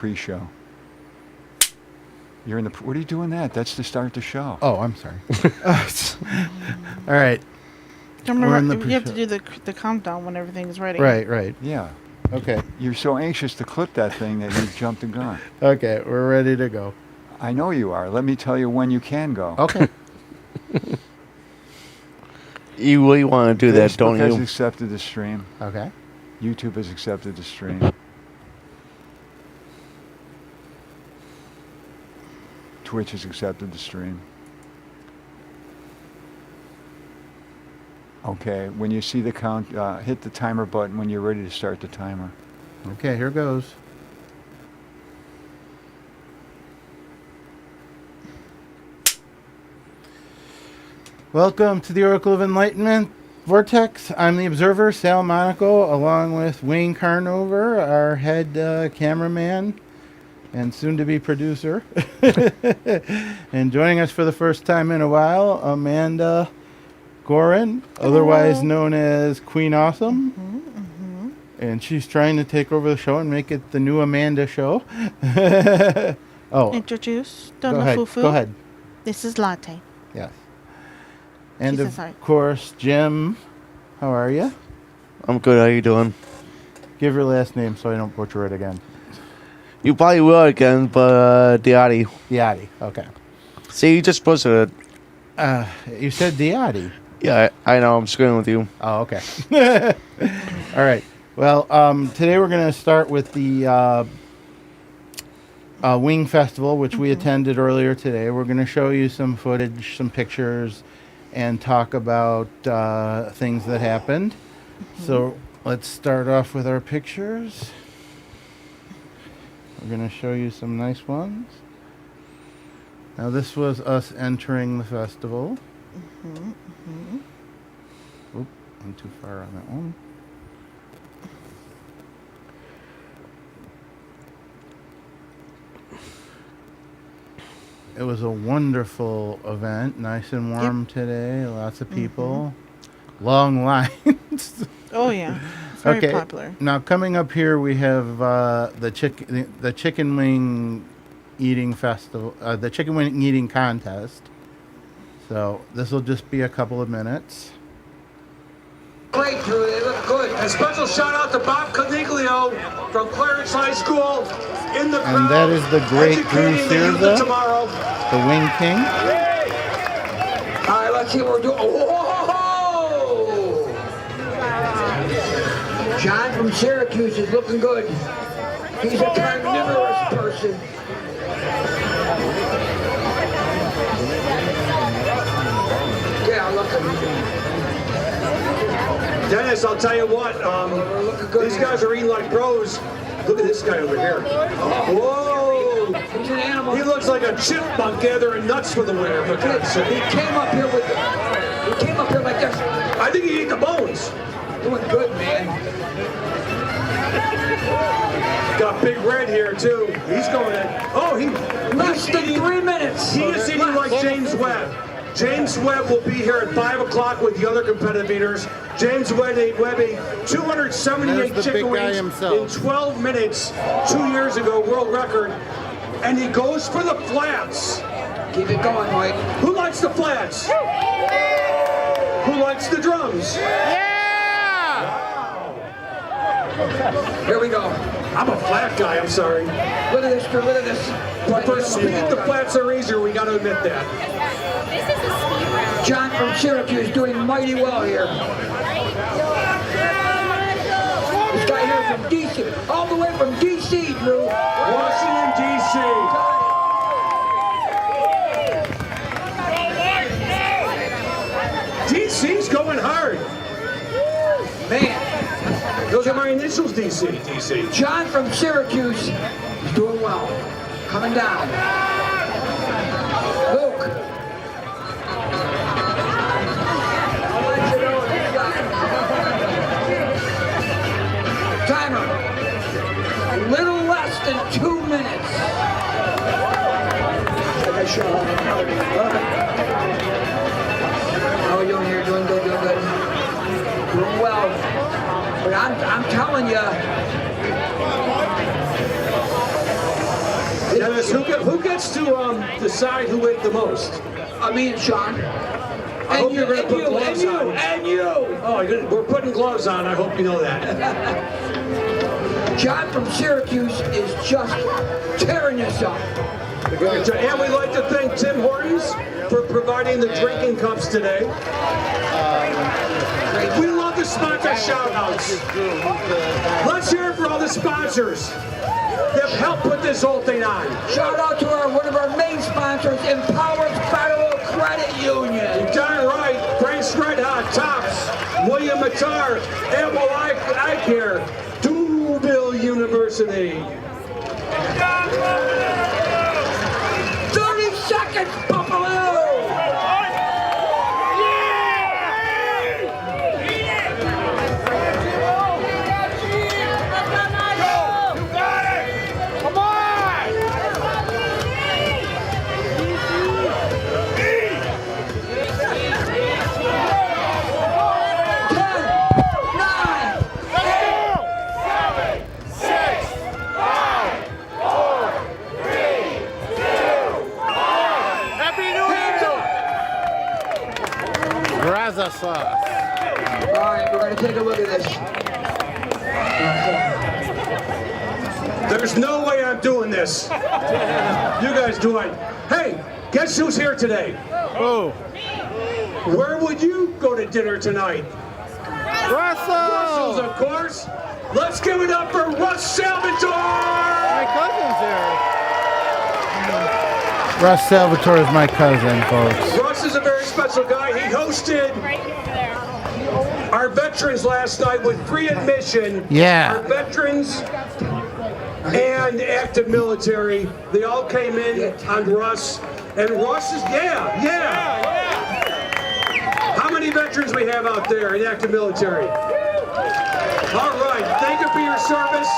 Pre-show. You're in the. What are you doing that? That's to start the show. Oh, I'm sorry. All right. Remember, you have to do the countdown when everything is ready. Right. Yeah. Okay. You're so anxious to clip that thing that you jumped the gun. Okay, we're ready to go. I know you are. Let me tell you when you can go. Okay. You really want to do that, don't Facebook has you? accepted the stream. Okay. YouTube has accepted the stream. Twitch has accepted the stream. Okay, when you see the count, hit the timer button when you're ready to start the timer. Okay, here goes. Welcome to the Oracle of Enlightenment Vortex. I'm the Observer, Sal Monaco, along with Wayne Carnover, our head cameraman and soon-to-be producer. And joining us for the first time in a while, Amanda Gorin, otherwise known as Queen Awesome. And she's trying to take over the show and make it the new Amanda show. Introduce go Donna ahead. Fufu. Go ahead. This is Latte. Yes. And She of says hi. course, Jim, how are you? I'm good. How you doing? Give your last name so I don't butcher it again. You probably will again, but Diati. Diati. Okay. See, you just posted it. You said Diati. Yeah, I know. I'm screwing with you. Oh, okay. All right. Well, today we're going to start with the Wing Festival, which we attended earlier today. We're going to show you some footage, some pictures, and talk about things that happened. So let's start off with our pictures. We're going to show you some nice ones. Now, this was us entering the festival. Oop, I'm too far on that one. It was a wonderful event, nice and warm today, lots of people, long lines. Oh yeah, it's very popular. Now coming up here we have the chicken wing eating festival, the chicken wing eating contest. So this will just be a couple of minutes. Great, Drew. They look good. A special shout out to Bob Coniglio from Clarence High School in the crowd. And that is the great Drew Sirza, tomorrow. the Wing King. All right, let's see what we're doing. Whoa! John from Syracuse is looking good. He's a carnivorous person. Yeah, look at him. Dennis, I'll tell you what, these guys are eating like pros. Look at this guy over here. Whoa! He's an animal. He looks like a chipmunk gathering nuts for the winter. For God's sake. He came up here like this. I think he ate the bones. Doing good, man. Got Big Red here too. He's going in. Oh, Less than 3 minutes. He is eating like James Webb. James Webb will be here at 5 o'clock with the other competitive eaters. James Webb ate 278 chicken wings in 12 minutes 2 years ago, world record. And he goes for the flats. Keep it going, Mike. Who likes the flats? Who likes the drums? Here we go. I'm a flat guy, I'm sorry. Look at this, Drew. Look at this. But for speed, the flats are easier, we gotta admit that. John from Syracuse doing mighty well here. This guy here from D.C., all the way from D.C., Drew. Washington, D.C. D.C.'s going hard. Man. Those are my initials, D.C. John from Syracuse is doing well. Coming down. Luke. Timer. A little less than 2 minutes. How are you doing here? Doing good, doing good. Doing well. But I'm telling you, Dennis, who gets to decide who ate the most? Me and Sean. I hope you're going to put gloves on. And you! Oh, we're putting gloves on. I hope you know that. John from Syracuse is just tearing this up. And we'd like to thank Tim Hortons for providing the drinking cups today. We love the sponsor shout-outs. Let's hear it for all the sponsors that have helped put this whole thing on. Shout out to one of our main sponsors, Empowered Federal Credit Union. You got it right. Frank's Red Hot, Tops, William Matar, Apple Eye Care, Duville University. 30 seconds, Buffalo! Sauce. All right, we're going to take a look at this. There's no way I'm doing this. You guys do it. Hey, guess who's here today? Oh. Where would you go to dinner tonight? Russell's, of course. Let's give it up for Russ Salvatore! My cousin's here. Russ Salvatore is my cousin, folks. Russ is a very special guy. He hosted our veterans last night with free admission. Yeah. Our veterans and active military, they all came in on Russ. And Russ is, yeah. How many veterans we have out there in active military? All right, thank you for your service.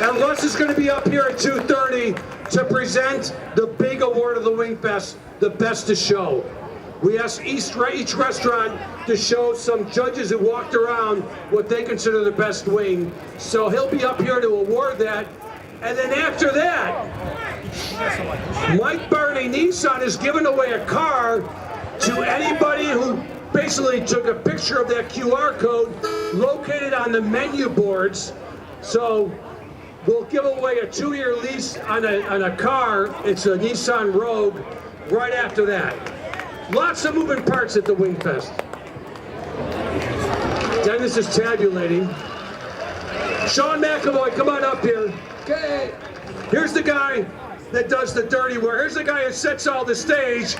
And Russ is going to be up here at 2:30 to present the big award of the Wing Fest, the Best of Show. We asked each restaurant to show some judges who walked around what they consider the best wing. So he'll be up here to award that. And then after that, Mike Barney Nissan is giving away a car to anybody who basically took a picture of that QR code located on the menu boards. So we'll give away a 2-year lease on a car. It's a Nissan Rogue right after that. Lots of moving parts at the Wing Fest. Dennis is tabulating. Sean McAvoy, come on up here. Okay. Here's the guy that does the dirty work. Here's the guy who sets all the stage.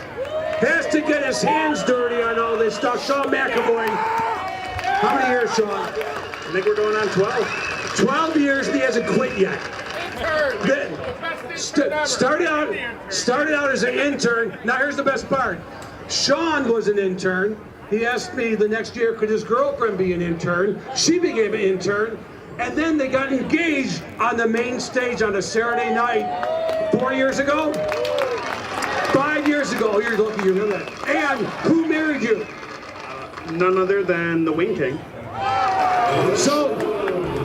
Has to get his hands dirty on all this stuff. Sean McAvoy. How many years, Sean? I think we're going on 12. 12 years and he hasn't quit yet. Started out as an intern. Now here's the best part. Sean was an intern. He asked me the next year, could his girlfriend be an intern? She became an intern. And then they got engaged on the main stage on a Saturday night 4 years ago? 5 years ago. You're lucky you know that. And who married you? None other than the Wing King. So,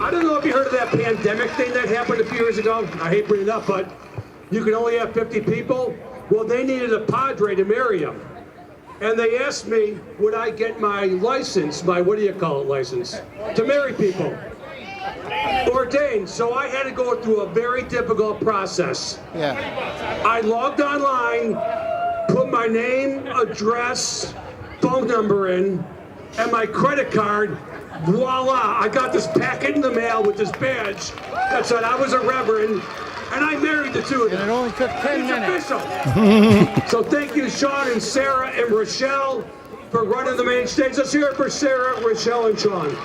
I don't know if you heard of that pandemic thing that happened a few years ago. I hate bringing it up, but you can only have 50 people. Well, they needed a padre to marry him. And they asked me, would I get my license, my, what do you call it, license, to marry people? Ordained. So I had to go through a very difficult process. Yeah. I logged online, put my name, address, phone number in, and my credit card. Voila! I got this packet in the mail with this badge that said I was a reverend, and I married the two of them. And it only took 10 minutes. Official. So thank you, Sean and Sarah and Rochelle, for running the main stage. Let's hear it for Sarah, Rochelle, and Sean.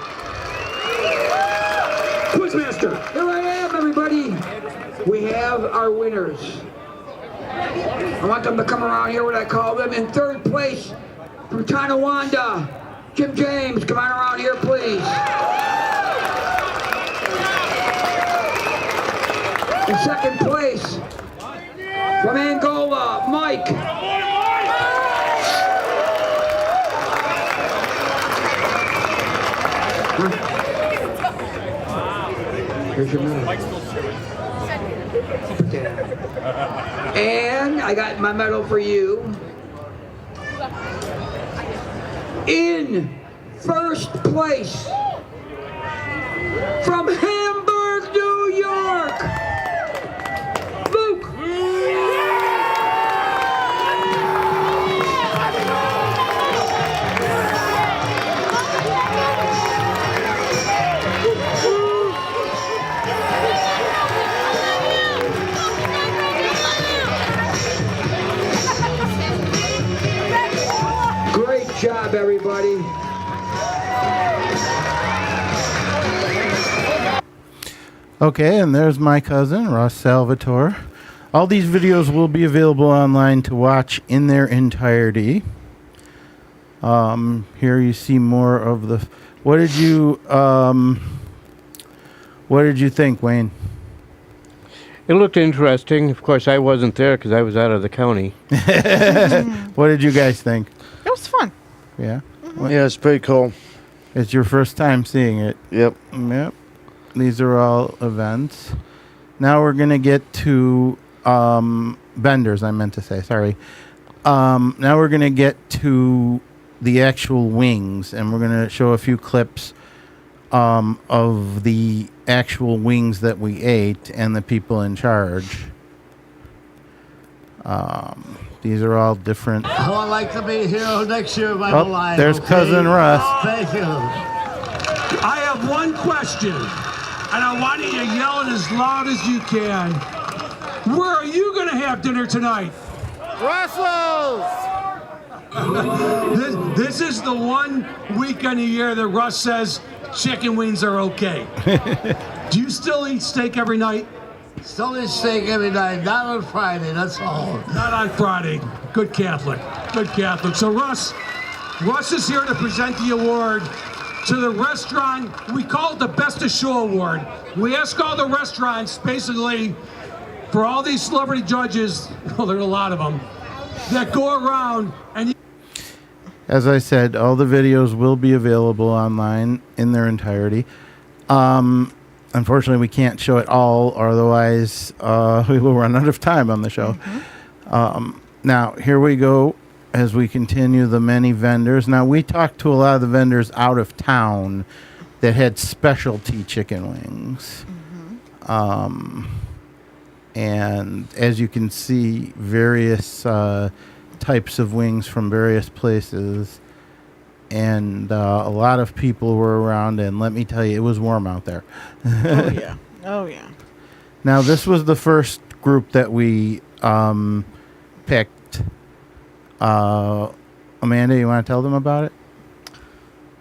Quizmaster. Here I am, everybody. We have our winners. I want them to come around here when I call them. In third place, from Tonawanda, Jim James, come on around here, please. In second place, from Angola, Mike. Here's your medal. Put that on. And I got my medal for you. In first place from Hamburg, New York, Luke. Great job, everybody. Okay, and there's my cousin, Ross Salvatore. All these videos will be available online to watch in their entirety. Here you see more of the... What did you think, Wayne? It looked interesting. Of course, I wasn't there because I was out of the county. What did you guys think? It was fun. Yeah? Yeah, it's pretty cool. It's your first time seeing it. Yep. Yep. These are all events. Now we're going to get to vendors, I meant to say. Sorry. Now we're going to get to the actual wings, and we're going to show a few clips of the actual wings that we ate and the people in charge. These are all different. I would like to be here next year of my whole life. There's Cousin Russ. Thank you. I have one question, and I want you to yell it as loud as you can. Where are you going to have dinner tonight? Russell's! This is the one weekend a year that Russ says chicken wings are okay. Do you still eat steak every night? Still eat steak every night, not on Friday, that's all. Not on Friday. Good Catholic. Good Catholic. So Russ is here to present the award to the restaurant. We call it the Best of Show Award. We ask all the restaurants, basically, for all these celebrity judges, well, there are a lot of them, that go around and... As I said, all the videos will be available online in their entirety. Unfortunately, we can't show it all, otherwise we will run out of time on the show. Now, here we go as we continue the many vendors. Now, we talked to a lot of the vendors out of town that had specialty chicken wings. And as you can see, various types of wings from various places. And a lot of people were around, and let me tell you, it was warm out there. Oh, yeah. Oh, yeah. Now, this was the first group that we picked. Amanda, you want to tell them about it?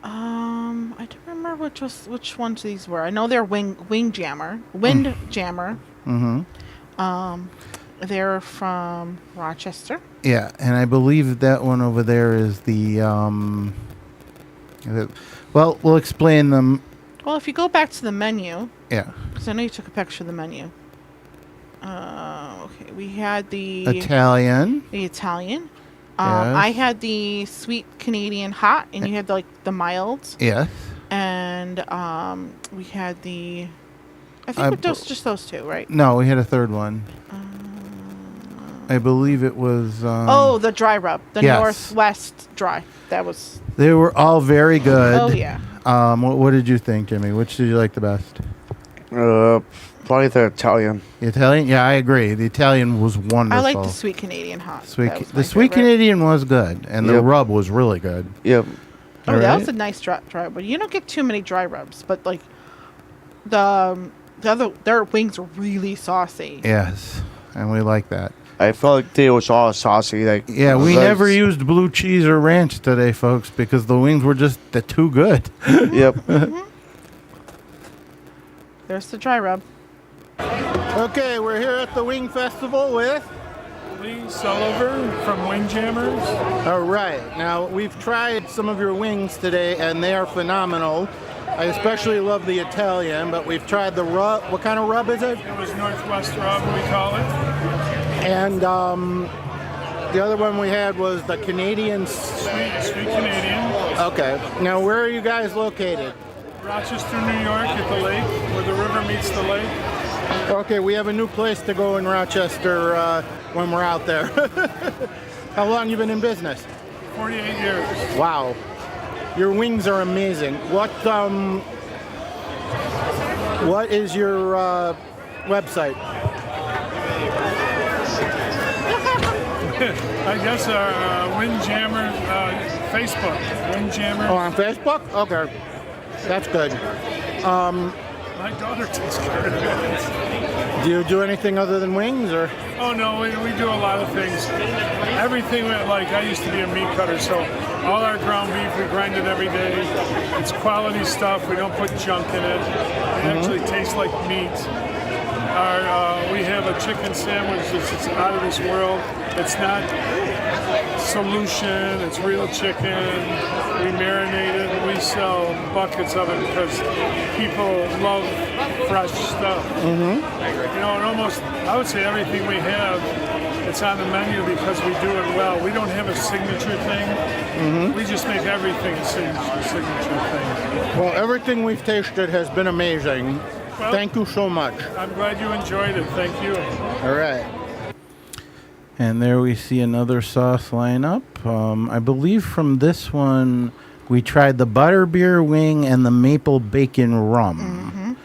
I don't remember which ones these were. I know they're wind jammer. They're from Rochester. Yeah, and I believe that one over there is the... well, we'll explain them. Well, if you go back to the menu... Yeah. Because I know you took a picture of the menu. Okay, we had the... Italian. The Italian. Yes. I had the sweet Canadian hot, and you had the milds. Yes. And we had the... I think just those two, right? No, we had a third one. I believe it was... the dry rub. The yes. Northwest dry. That was... They were all very good. Oh, yeah. What did you think, Jimmy? Which did you like the best? Probably the Italian. The Italian? Yeah, I agree. The Italian was wonderful. I like the sweet Canadian hot. The sweet Canadian was good, and the rub was really good. Yep. Oh, that was a nice dry rub. You don't get too many dry rubs, but their wings are really saucy. Yes, and we like that. I felt like they was all saucy. Yeah, we never used blue cheese or ranch today, folks, because the wings were just too good. Yep. There's the dry rub. Okay, we're here at the Wing Festival with Lee Sullivan from Windjammers. All right. Now, we've tried some of your wings today, and they are phenomenal. I especially love the Italian, but we've tried the rub. What kind of rub is it? It was Northwest Rub, we call it. And the other one we had was the Canadian... Sweet Canadian. Okay. Now, where are you guys located? Rochester, New York, at the lake, where the river meets the lake. Okay, we have a new place to go in Rochester when we're out there. How long you been in business? 48 years. Wow. Your wings are amazing. What is your website? I guess Windjammer, Facebook. Windjammer. Oh, on Facebook? Okay. That's good. My daughter takes care of it. Do you do anything other than wings, or? Oh no, we do a lot of things. Everything, like I used to be a meat cutter, so all our ground beef, we grind it every day. It's quality stuff. We don't put junk in it. It actually tastes like meat. We have a chicken sandwich that's out of this world. It's not solution, it's real chicken. We marinate it, we sell buckets of it because people love fresh stuff. You know, and almost, I would say everything we have, it's on the menu because we do it well. We don't have a signature thing. We just make everything a signature thing. Well, everything we've tasted has been amazing. Well, thank you so much. I'm glad you enjoyed it. Thank you. All right. And there we see another sauce lineup. I believe from this one, we tried the butterbeer wing and the maple bacon rum.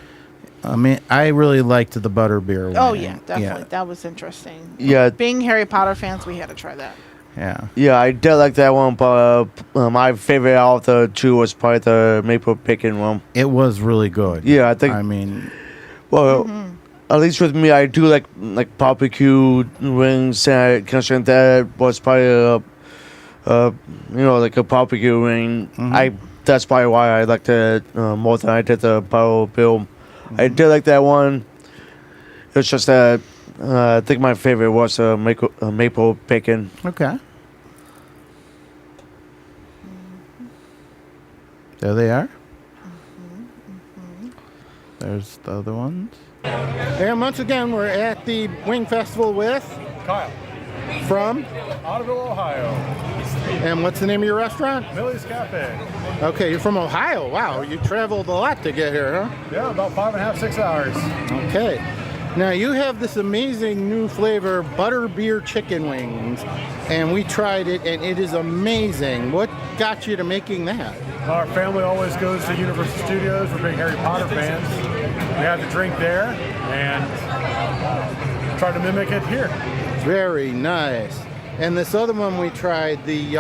I mean, I really liked the butterbeer wing. Oh, yeah, definitely. Yeah. That was interesting. Yeah. Being Harry Potter fans, we had to try that. Yeah. Yeah, I did like that one, but my favorite out of the two was probably the maple bacon one. It was really good. Yeah, I think. I mean, well, at least with me, I do like barbecue wings, and considering that was probably like a barbecue wing. That's probably why I liked it more than I did the Buffalo Bill. I did like that one. It's just that I think my favorite was maple bacon. okay. There they are. There's the other ones. And once again, we're at the Wing Festival with Kyle. From? Otterville, Ohio. And what's the name of your restaurant? Millie's Cafe. Okay, you're from Ohio. Wow, you traveled a lot to get here, huh? Yeah, about 5.5, 6 hours. Okay. Now you have this amazing new flavor, butterbeer chicken wings, and we tried it, and it is amazing. What got you to making that? Our family always goes to Universal Studios. We're big Harry Potter fans. We had to drink there and try to mimic it here. Very nice. And this other one we tried, the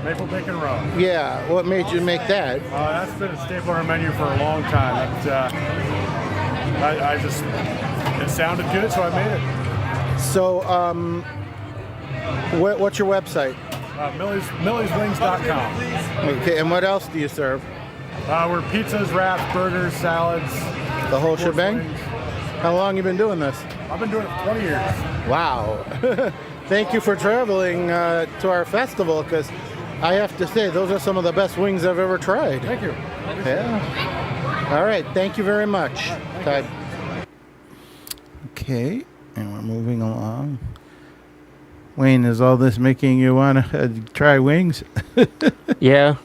Maple bacon rum. yeah. What made you make that? That's been a staple on our menu for a long time. It sounded good, so I made it. So, what's your website? Millieswings.com. Okay, and what else do you serve? We're pizzas, wraps, burgers, salads. The whole course shebang? wings. How long you been doing this? I've been doing it for 20 years. Wow. Thank you for traveling to our festival, because I have to say, those are some of the best wings I've ever tried. Thank you. Yeah. All right, thank you very much. Todd. Okay, and we're moving along. Wayne, is all this making you want to try wings? Yeah.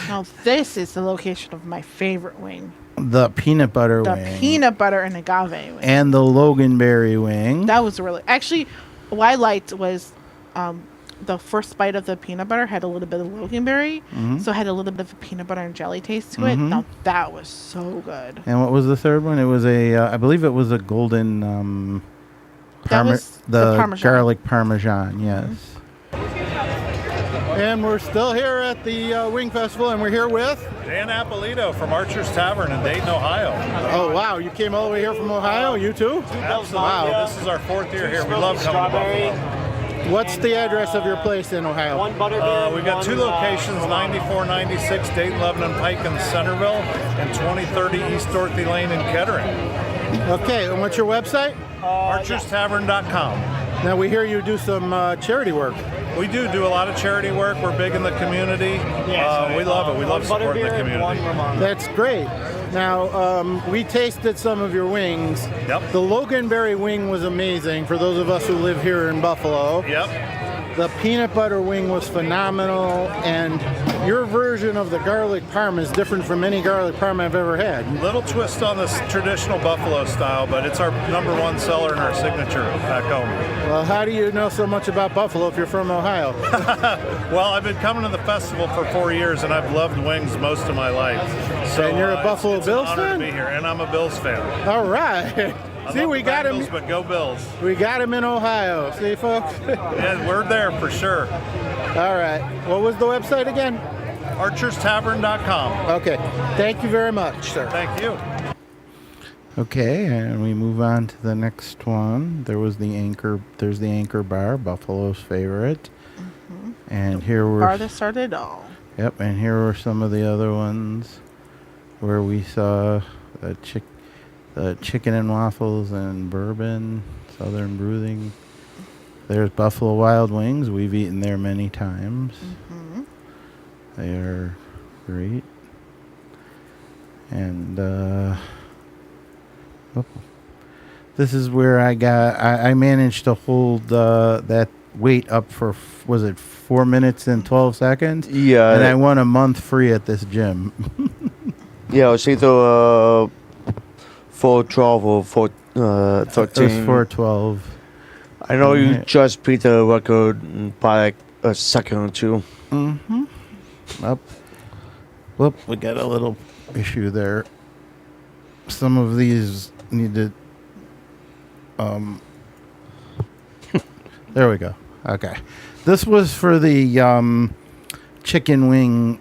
Now, this is the location of my favorite wing. The peanut butter The wing. peanut butter and agave wing. And the Loganberry wing. That was really... Actually, what I liked was the first bite of the peanut butter had a little bit of Loganberry, so it had a little bit of a peanut butter and jelly taste to it. Now, that was so good. And what was the third one? It was I believe it was a golden... That was the Parmesan. Garlic Parmesan, yes. And we're still here at the Wing Festival, and we're here with... Dan Appolito from Archer's Tavern in Dayton, Ohio. Oh, wow. You came all the way here from Ohio? You too? Absolutely. Wow. This is our 4th year here. We love coming to Buffalo. What's the address of your place in Ohio? We've got 2 locations, 9496 Dayton, Lebanon Pike in Centerville, and 2030 East Dorothy Lane in Kettering. Okay, and what's your website? ArchersTavern.com. Now, we hear you do some charity work. We do a lot of charity work. We're big in the community. We love it. We love supporting the community. That's great. Now, we tasted some of your wings. Yep. The Loganberry wing was amazing for those of us who live here in Buffalo. Yep. The peanut butter wing was phenomenal, and your version of the garlic parm is different from any garlic parm I've ever had. Little twist on this traditional buffalo style, but it's our #1 seller and our signature back home. Well, how do you know so much about buffalo if you're from Ohio? Well, I've been coming to the festival for 4 years, and I've loved wings most of my life. So And you're a Buffalo it's Bills an honor fan? to be here, and I'm a Bills fan. All right. I See, love we the got Bengals, him. but go Bills. We got him in Ohio. See, folks. Yeah, we're there for sure. All right. What was the website again? ArchersTavern.com. Okay. Thank you very much, sir. Thank you. Okay, and we move on to the next one. There's the Anchor Bar, Buffalo's favorite. And here we're Bar that started it all. Yep, and here were some of the other ones where we saw the chicken and waffles and bourbon, Southern Brewing. There's Buffalo Wild Wings. We've eaten there many times. They are great. And this is where I managed to hold that wait up for, was it 4 minutes and 12 seconds? Yeah. And I won a month free at this gym. Yeah, it was either 412 or 413. It was 412. I know you just beat the record by like a second or two. Whoop, we got a little issue there. Some of these need to... there we go. Okay. This was for the chicken wing...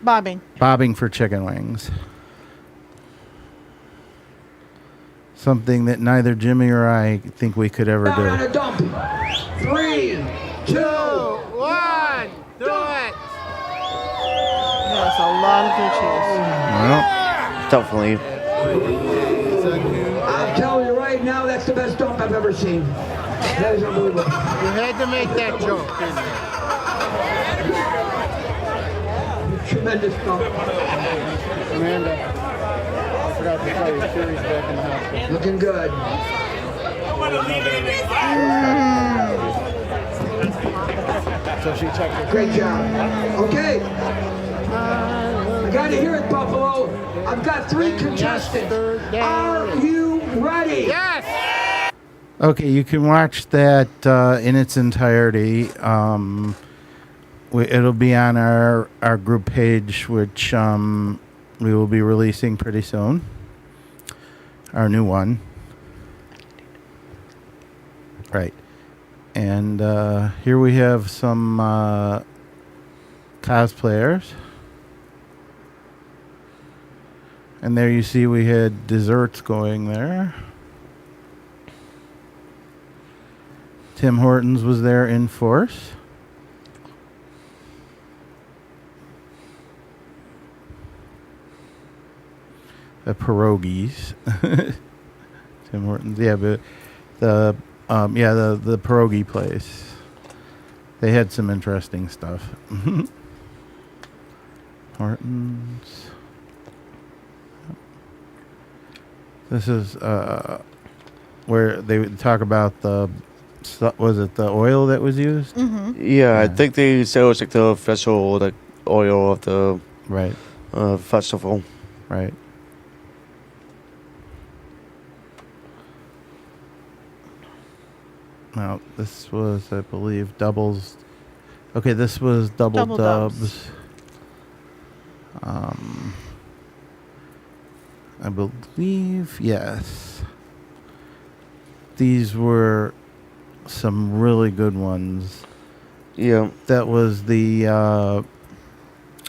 Bobbing for chicken wings. Something that neither Jimmy or I think we could ever Down on do. a dump. 3, 2, 1, do it. Yes, a lot of blue cheese. Well, definitely. I'm telling you right now, that's the best dump I've ever seen. That is unbelievable. You had to make that joke, didn't you? Tremendous dump. Amanda, I forgot to tell you, Sherry's back in the hospital. Looking good. So she checked her. Great job. Okay. I got to hear it, Buffalo. I've got 3 contestants. Are you ready? Yes! Okay, you can watch that in its entirety. It'll be on our group page, which we will be releasing pretty soon. Our new one. Right. And here we have some cosplayers. And there you see we had desserts going there. Tim Hortons was there in force. The pierogies. Tim Hortons, yeah, but the pierogi place. They had some interesting stuff. Hortons. This is where they talk about was it the oil that was used? Yeah, I think they said it was like the official like oil of the festival. Right. Now, this was, I believe, doubles. Okay, this was double dubs. I believe, yes. These were some really good ones. Yeah. That was the, I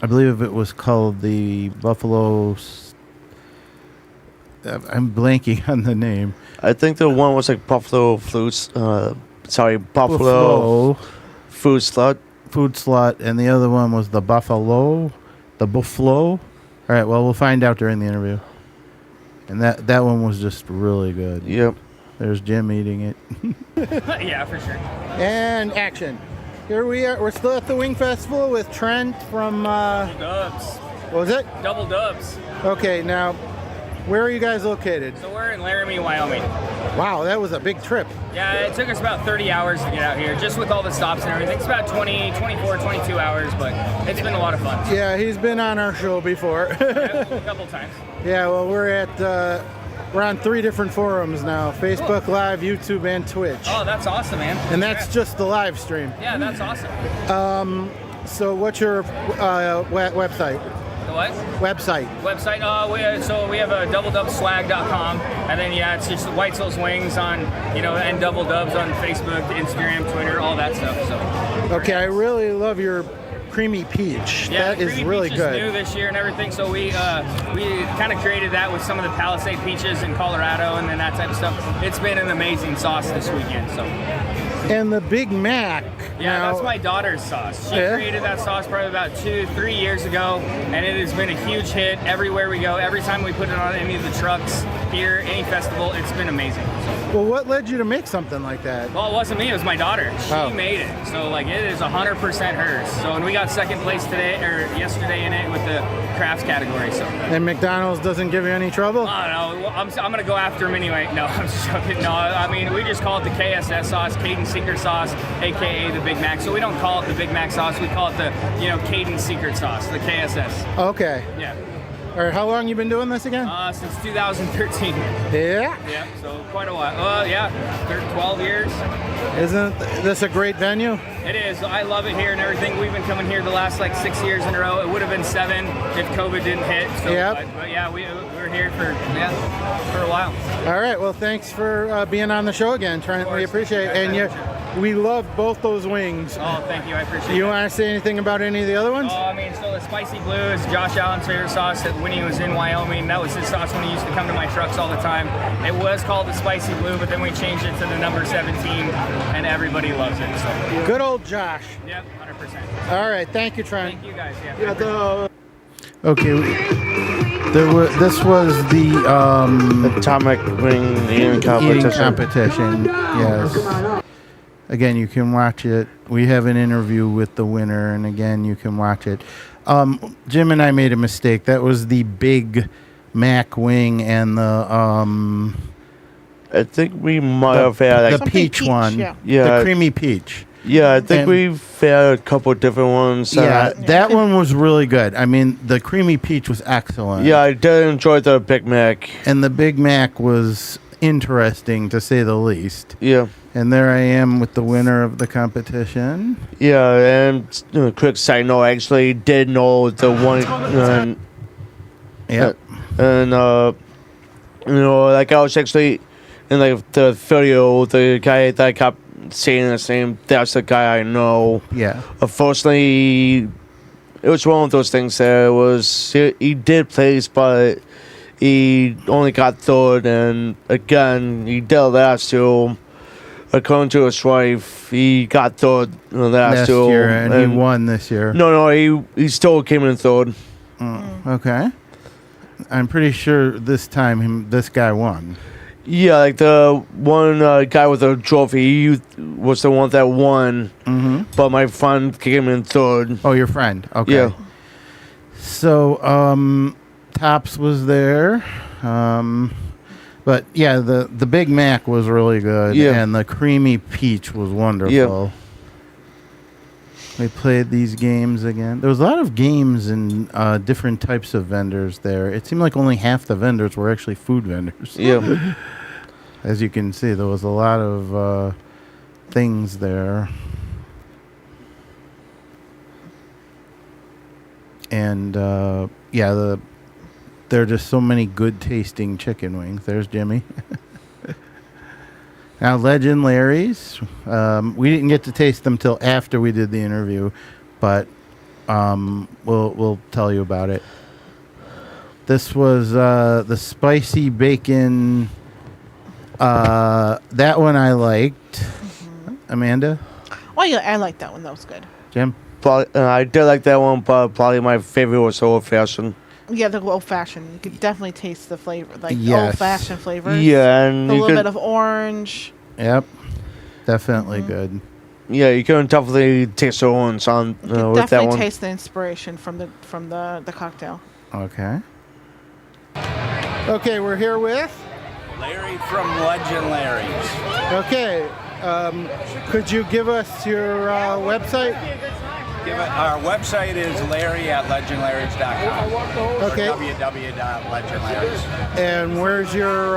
believe it was called the Buffalo. I'm blanking on the name. I think the one was like Buffalo Fruits. Buffalo Food Slut. Food Slut, and the other one was the Buffalo. All right, well, we'll find out during the interview. And that one was just really good. Yep. There's Jim eating it. Yeah, for sure. And action. Here we are. We're still at the Wing Festival with Trent from... Double Dubs. What was it? Double Dubs. Okay, now, where are you guys located? So we're in Laramie, Wyoming. Wow, that was a big trip. Yeah, it took us about 30 hours to get out here, just with all the stops and everything. It's about 24, 22 hours, but it's been a lot of fun. Yeah, he's been on our show before. Yeah, a couple times. Yeah, well, we're on 3 different forums now: Facebook Live, YouTube, and Twitch. Oh, that's awesome, man. And that's just the live stream. Yeah, that's awesome. So what's your website? The what? Website. So we have a doubledubswag.com, and then it's just White Souls Wings on, and Double Dubs on Facebook, Instagram, Twitter, all that stuff. So. Okay, I really love your creamy peach. Yeah, that is really peach good. Is new this year and everything, so we kind of created that with some of the Palisade peaches in Colorado and then that type of stuff. It's been an amazing sauce this weekend. So. And the Big Mac. Yeah, now, that's my daughter's sauce. She created that sauce probably about 2-3 years ago, and it has been a huge hit everywhere we go. Every time we put it on any of the trucks here, any festival, it's been amazing. Well, what led you to make something like that? Well, it wasn't me, it was my daughter. She made it. So, it is 100% hers. So, and we got second place yesterday in it with the crafts category. So. And McDonald's doesn't give you any trouble? Oh, no. I'm going to go after them anyway. No, I'm just joking. No, I mean, we just call it the KSS sauce, Caden Secret Sauce, a.k.a. the Big Mac. So we don't call it the Big Mac sauce. We call it the, Caden Secret Sauce, the KSS. Okay. Yeah. All right, how long you been doing this again? Since 2013. Yeah? Yeah, so quite a while. 12 years. Isn't this a great venue? It is. I love it here and everything. We've been coming here the last 6 years in a row. It would have been 7 if COVID didn't hit. So, yep. But yeah, we're here for a while. All right, well, thanks for being on the show again, Trent. We appreciate it. And we love both those wings. Oh, thank you. I appreciate it. You want to say anything about any of the other ones? So the Spicy Blue is Josh Allen's favorite sauce that when he was in Wyoming. That was his sauce when he used to come to my trucks all the time. It was called the Spicy Blue, but then we changed it to the number 17, and everybody loves it. So. Good old Josh. Yep, 100%. All right, thank you, Trent. Thank you guys. Yeah. Okay, this was the Atomic Ring eating competition. Yes. Again, you can watch it. We have an interview with the winner, and again, you can watch it. Jim and I made a mistake. That was the Big Mac wing and the I think we might have had the peach one. Yeah, the creamy peach. Yeah, I think we've had a couple different ones. Yeah, that one was really good. I mean, the creamy peach was excellent. Yeah, I did enjoy the Big Mac. And the Big Mac was interesting, to say the least. Yeah. And there I am with the winner of the competition. Yeah, and quick side note, I actually did know the one. Yep. And, I was actually in the video, the guy that I kept saying his name, that's the guy I know. Yeah. Unfortunately, it was one of those things that he did place, but he only got third, and again, he did last two. According to his wife, he got third last two. Year, and he won this year. No, he still came in third. Okay. I'm pretty sure this time this guy won. Yeah, the one guy with the trophy, he was the one that won. Mm-hmm. But my friend came in third. Oh, your friend. Okay. Yeah. So, Tops was there. But yeah, the Big Mac was really good, and the creamy peach was wonderful. Yeah. We played these games again. There was a lot of games and different types of vendors there. It seemed like only half the vendors were actually food vendors. Yeah. As you can see, there was a lot of things there. And there are just so many good tasting chicken wings. There's Jimmy. Now, Legend Larry's. We didn't get to taste them till after we did the interview, but we'll tell you about it. This was the spicy bacon. That one I liked. Mm-hmm. Amanda? Oh, yeah, I like that one. That was good. Jim? I did like that one, but probably my favorite was old fashioned. Yeah, the old fashioned. You could definitely taste the flavor, yes. old fashioned flavors. Yeah, and a little bit of orange. Yep, definitely good. Yeah, you can definitely taste the orange on with that one. Definitely taste the inspiration from the cocktail. Okay. Okay, we're here with Larry from Legend Larry's. Okay. Could you give us your website? Our website is larry@legendlarrys.com. Okay. Or www.legendlarrys. And where's your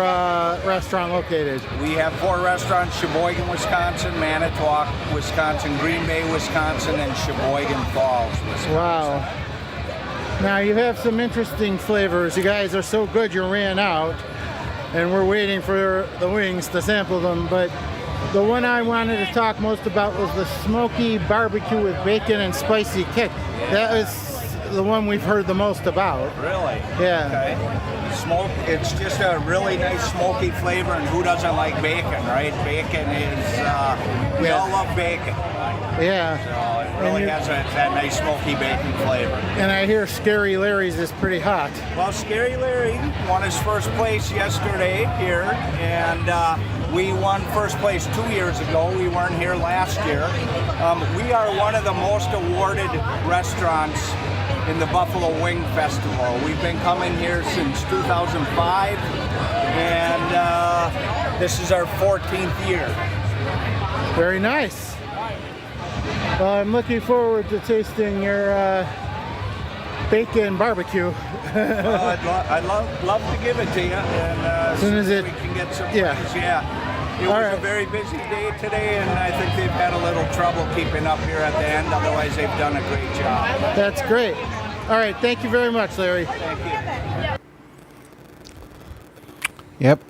restaurant located? We have 4 restaurants: Sheboygan, Wisconsin; Manitowoc, Wisconsin; Green Bay, Wisconsin; and Sheboygan Falls, Wisconsin. Wow. Now you have some interesting flavors. You guys are so good you ran out, and we're waiting for the wings to sample them. But the one I wanted to talk most about was the smoky barbecue with bacon and spicy kick. That was the one we've heard the most about. Really? Yeah. Okay. Smoke. It's just a really nice smoky flavor, and who doesn't like bacon, right? Bacon is. We all love bacon. Yeah. So it really has that nice smoky bacon flavor. And I hear Scary Larry's is pretty hot. Well, Scary Larry won his first place yesterday here, and we won first place 2 years ago. We weren't here last year. We are one of the most awarded restaurants in the Buffalo Wing Festival. We've been coming here since 2005, and this is our 14th year. Very nice. Well, I'm looking forward to tasting your bacon barbecue. Well, I'd love to give it to you, and as soon as we can get some yeah. friends, yeah. It was a very busy day today, and I think they've had a little trouble keeping up here at the end. Otherwise, they've done a great job. That's great. All right, thank you very much, Larry. Thank you. Yep,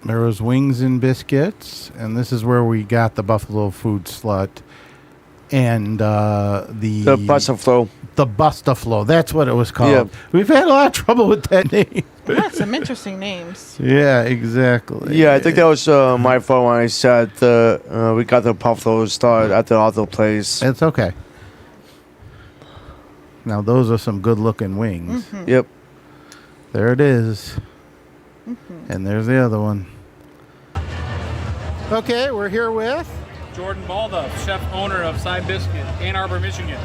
there was wings and biscuits, and this is where we got the Buffalo Food Slut and the Bustaflo. The Bustaflo, that's what it was called. Yep. We've had a lot of trouble with that name. Yeah, some interesting names. Yeah, exactly. Yeah, I think that was my fault when I said we got the Buffalo start at the other place. It's okay. Now, those are some good-looking wings. Mm-hmm. Yep. There it is. Mm-hmm. And there's the other one. Okay, we're here with... Jordan Balda, chef owner of Side Biscuit, Ann Arbor, Michigan.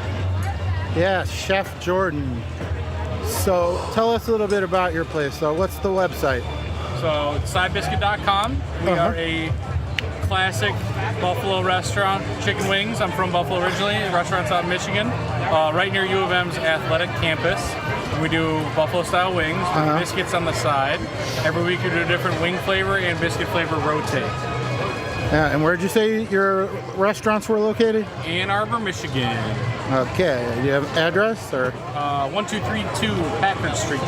Yeah, Chef Jordan. So tell us a little bit about your place. So what's the website? So sidebiscuit.com. We are a classic Buffalo restaurant, chicken wings. I'm from Buffalo originally. The restaurant's out in Michigan, right near U of M's athletic campus. We do Buffalo style wings with biscuits on the side. Every week we do a different wing flavor and biscuit flavor rotate. Yeah, and where'd you say your restaurants were located? Ann Arbor, Michigan. Okay, do you have an address or? 1232 Packard Street.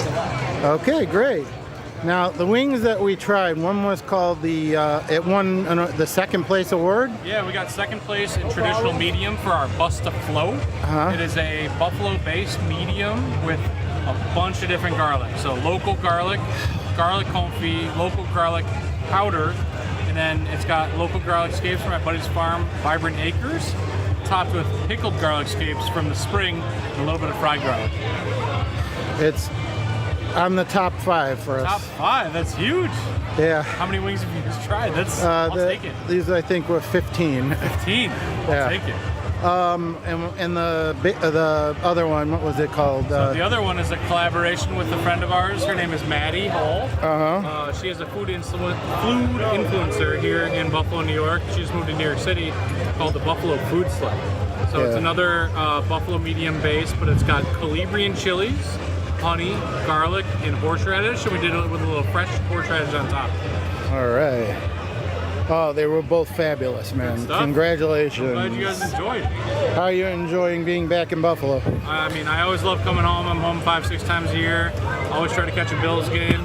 Okay, great. Now the wings that we tried, one was called the it won the second place award. Yeah, we got second place in traditional medium for our Bustaflo. It is a buffalo-based medium with a bunch of different garlic. So local garlic, garlic confit, local garlic powder, and then it's got local garlic scapes from my buddy's farm, Vibrant Acres, topped with pickled garlic scapes from the spring and a little bit of fried garlic. It's on the top 5 for us. Top 5, that's huge. Yeah. How many wings have you guys tried? I'll take it. These I think were 15. 15. I'll take it. And the other one, what was it called? So the other one is a collaboration with a friend of ours. Her name is Maddie Hall. She is a food influencer here in Buffalo, New York. She just moved to New York City, called the Buffalo Food Slut. So it's another buffalo medium base, but it's got Calabrian chilies, honey, garlic, and horseradish, and we did it with a little fresh horseradish on top. All right. Oh, they were both fabulous, man. Congratulations. I'm glad you guys enjoyed. How are you enjoying being back in Buffalo? I mean, I always love coming home. I'm home 5-6 times a year. I always try to catch a Bills game,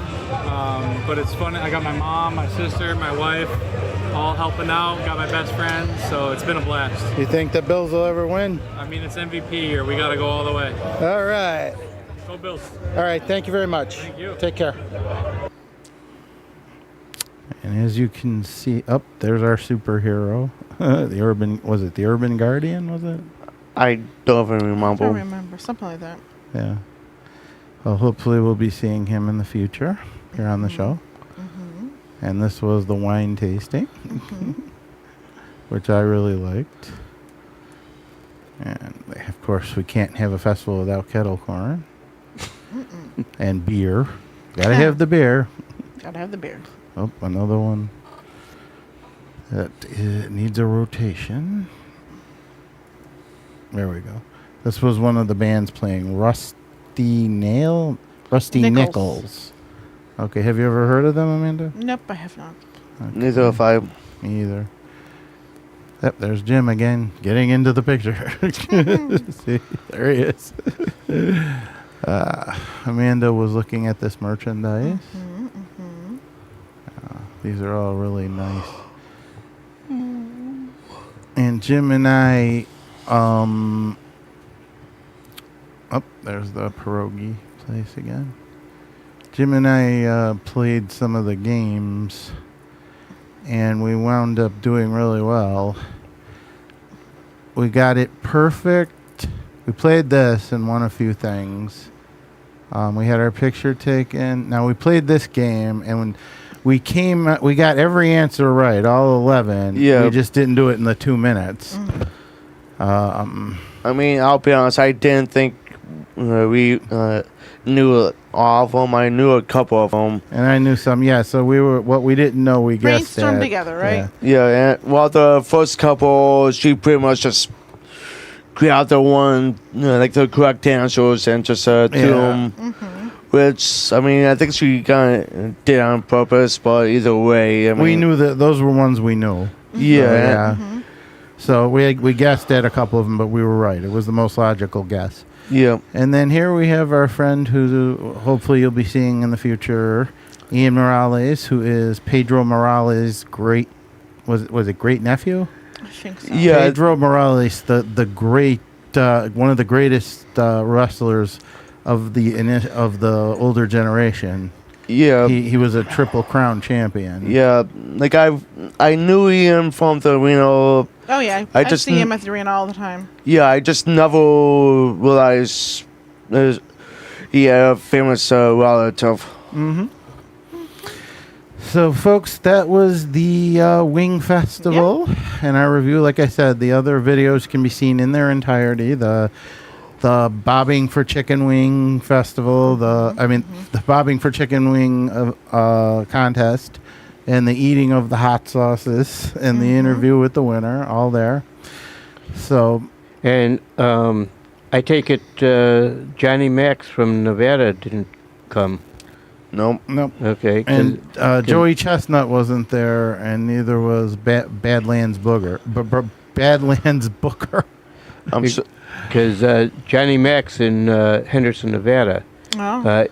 but it's fun. I got my mom, my sister, my wife, all helping out. Got my best friend, so it's been a blast. You think the Bills will ever win? I mean, it's MVP year. We got to go all the way. All right. Go Bills. All right. Thank you very much. Thank you. Take care. And as you can see, there's our superhero. The Urban Guardian, was it? I don't even remember. I don't remember. Something like that. Yeah. Well, hopefully we'll be seeing him in the future here on the show. And this was the wine tasting, which I really liked. And of course, we can't have a festival without kettle corn and beer. Gotta have the beer. Gotta have the beer. Oh, another one that needs a rotation. There we go. This was one of the bands playing Rusty Nichols. Okay, have you ever heard of them, Amanda? Nope, I have not. Okay. Neither have I. Me either. Yep, there's Jim again, getting into the picture. See, there he is. Amanda was looking at this merchandise. These are all really nice. And Jim and I, there's the pierogi place again. Jim and I played some of the games, and we wound up doing really well. We got it perfect. We played this and won a few things. We had our picture taken. Now, we played this game, and when we got every answer right, all 11. Yeah. We just didn't do it in the 2 minutes. I mean, I'll be honest, I didn't think we knew all of them. I knew a couple of them. And I knew some, yeah. So what we didn't know, we guessed Brainstormed at. together, right? Yeah, and well, the first couple, she pretty much just grabbed the one, like the correct answers and just do them. Which, I mean, I think she kind of did on purpose, but either way, I mean, we knew that those were ones we knew. Yeah. So we guessed at a couple of them, but we were right. It was the most logical guess. Yeah. And then here we have our friend who hopefully you'll be seeing in the future, Ian Morales, who is Pedro Morales' great, was it great nephew? I think so. Yeah. Pedro Morales, the great, one of the greatest wrestlers of the older generation. Yeah. He was a Triple Crown champion. Yeah, like I knew Ian from the Reno. Oh yeah, I just see him at the arena all the time. Yeah, I just never realized he had a famous relative. So, folks, that was the Wing Festival and our review. Like I said, the other videos can be seen in their entirety. The Bobbing for Chicken Wing Festival, the Bobbing for Chicken Wing contest, and the eating of the hot sauces, and the interview with the winner, all there. So, and I take it Johnny Max from Nevada didn't come. Nope. Okay. And Joey Chestnut wasn't there, and neither was Badlands Booker. Badlands Booker. Because Johnny Max in Henderson, Nevada,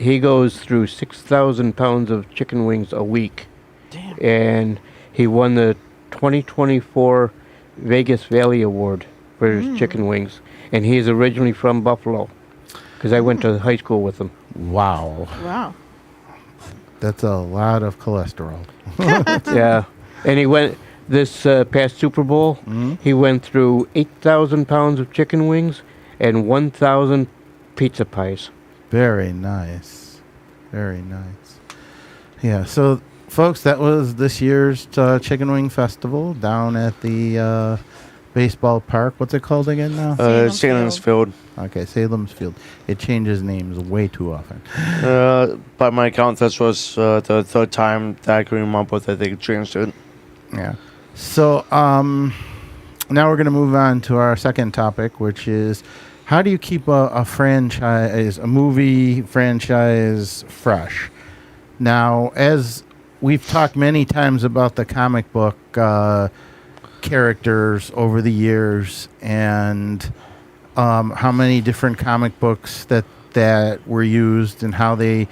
he goes through 6,000 pounds of chicken wings a week. Damn. And he won the 2024 Vegas Valley Award for his chicken wings. And he is originally from Buffalo, because I went to high school with him. Wow. That's a lot of cholesterol. Yeah. And he went, this past Super Bowl, he went through 8,000 pounds of chicken wings and 1,000 pizza pies. Very nice. Very nice. Yeah, so, folks, that was this year's Chicken Wing Festival down at the baseball park. What's it called again now? Salem's Field. Okay, Salem's Field. It changes names way too often. By my count, this was the third time that I can remember that they changed it. Yeah. So, now we're going to move on to our second topic, which is how do you keep a franchise, a movie franchise, fresh? Now, as we've talked many times about the comic book characters over the years, and how many different comic books that were used, and how they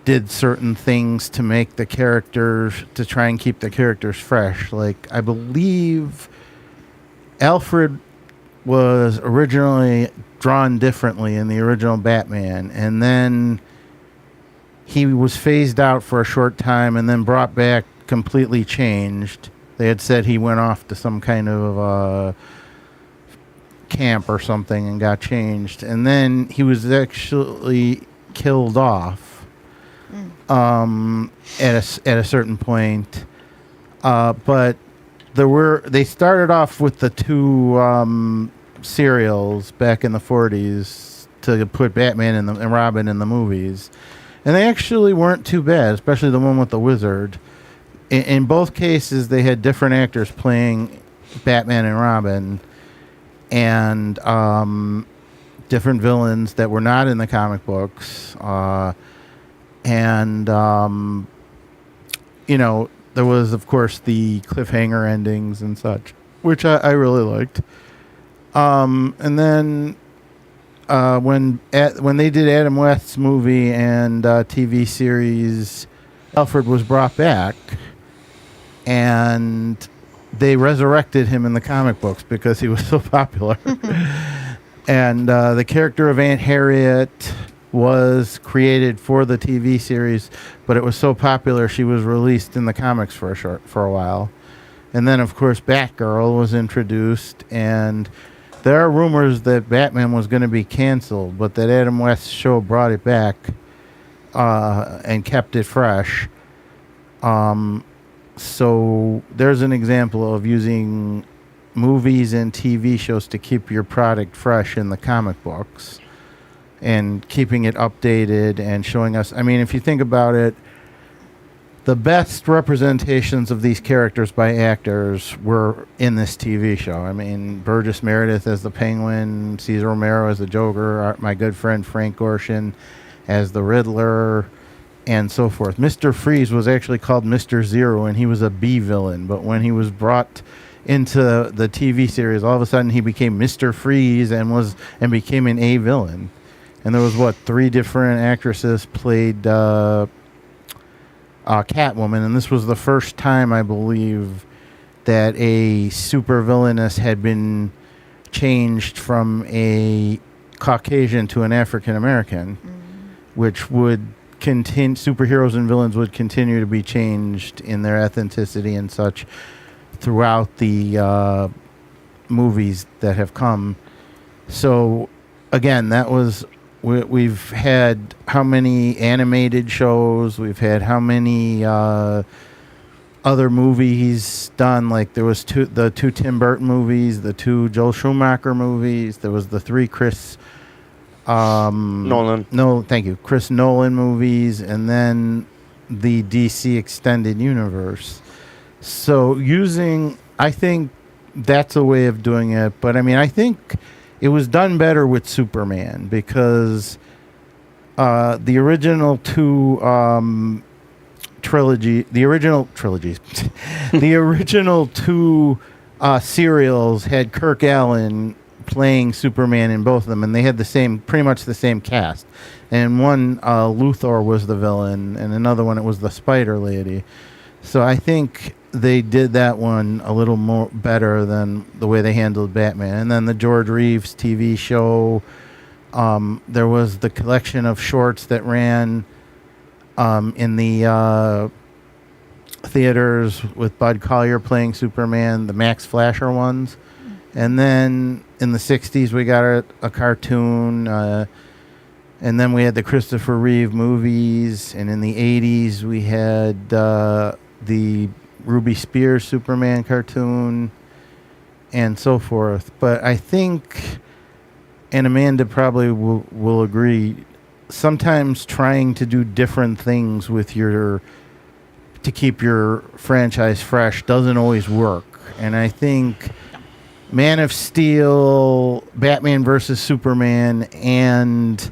did certain things to make the characters, to try and keep the characters fresh. Like, I believe Alfred was originally drawn differently in the original Batman, and then he was phased out for a short time and then brought back completely changed. They had said he went off to some kind of camp or something and got changed, and then he was actually killed off at a certain point. But they started off with the two serials back in the 40s to put Batman and Robin in the movies, and they actually weren't too bad, especially the one with the wizard. in both cases, they had different actors playing Batman and Robin, and different villains that were not in the comic books. And you know, there was, of course, the cliffhanger endings and such, which I really liked. And then when they did Adam West's movie and TV series, Alfred was brought back, and they resurrected him in the comic books because he was so popular. And the character of Aunt Harriet was created for the TV series, but it was so popular she was released in the comics for a while. And then, of course, Batgirl was introduced, and there are rumors that Batman was going to be canceled, but that Adam West's show brought it back and kept it fresh. So there's an example of using movies and TV shows to keep your product fresh in the comic books and keeping it updated and showing us. I mean, if you think about it, the best representations of these characters by actors were in this TV show. I mean, Burgess Meredith as the Penguin, Cesar Romero as the Joker, my good friend Frank Gorshin as the Riddler, and so forth. Mr. Freeze was actually called Mr. Zero, and he was a B villain. But when he was brought into the TV series, all of a sudden he became Mr. Freeze and became an A villain. And there was, 3 different actresses played Catwoman, and this was the first time, I believe, that a super villainess had been changed from a Caucasian to an African American, which would continue. Superheroes and villains would continue to be changed in their ethnicity and such throughout the movies that have come. So, again, that was. We've had how many animated shows? We've had how many other movies done? Like there was the 2 Tim Burton movies, the 2 Joel Schumacher movies. There was the 3 Chris Nolan. No, thank you, Chris Nolan movies, and then the DC Extended Universe. So I think that's a way of doing it. But I mean, I think it was done better with Superman because the original 2 the original 2 serials had Kirk Allen playing Superman in both of them, and they had pretty much the same cast. And one, Luthor was the villain, and another one, it was the Spider Lady. So I think they did that one a little more better than the way they handled Batman. And then the George Reeves TV show, there was the collection of shorts that ran in the theaters with Bud Collyer playing Superman, the Max Fleischer ones. And then in the 60s, we got a cartoon. And then we had the Christopher Reeve movies. And in the 80s, we had the Ruby Spears Superman cartoon and so forth. But I think, and Amanda probably will agree, sometimes trying to do different things with to keep your franchise fresh doesn't always work. And I think Man of Steel, Batman vs. Superman, and